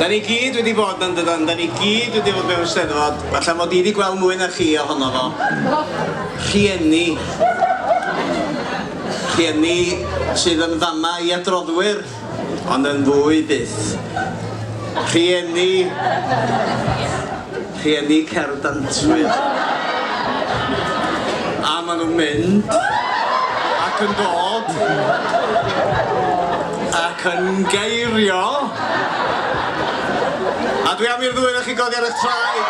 Da ni gyd wedi bod yn dydan, da ni gyd wedi bod mewn Eisteddfod. Falle mod i wedi gweld mwy na chi ohono fo. Rhieni. Rhieni sydd yn fama i adroddwyr, ond yn fwy byth. Rhieni Cerdd Dantwyr. A maen nhw'n mynd ac yn dod ac yn geirio. A dwi am i'r ddwy o'ch chi godi ar eich traed.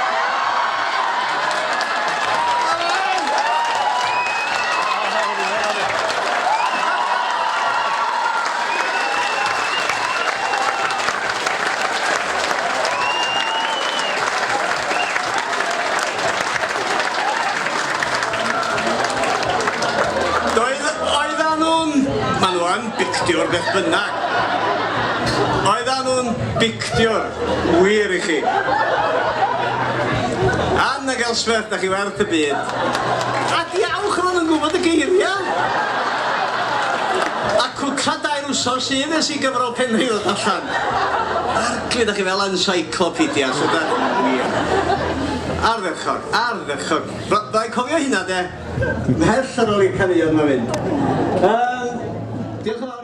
Maen nhw yn bictiwr beth bynnag. Oedden nhw'n bictiwr wir i chi. Anna Gelsbeth, da chi werth y byd. A diawch yn nhw'n gwybod y geiriau. A cwca 2 wsos sydd nes i gyfrol penri ddod allan. Arglwyd da chi fel encyclopedia, so da wir. Ardderchog. Byddai'n cofio hynna de. Mhell ar ôl i'r caneuon ma fynd. Diolch yn fawr.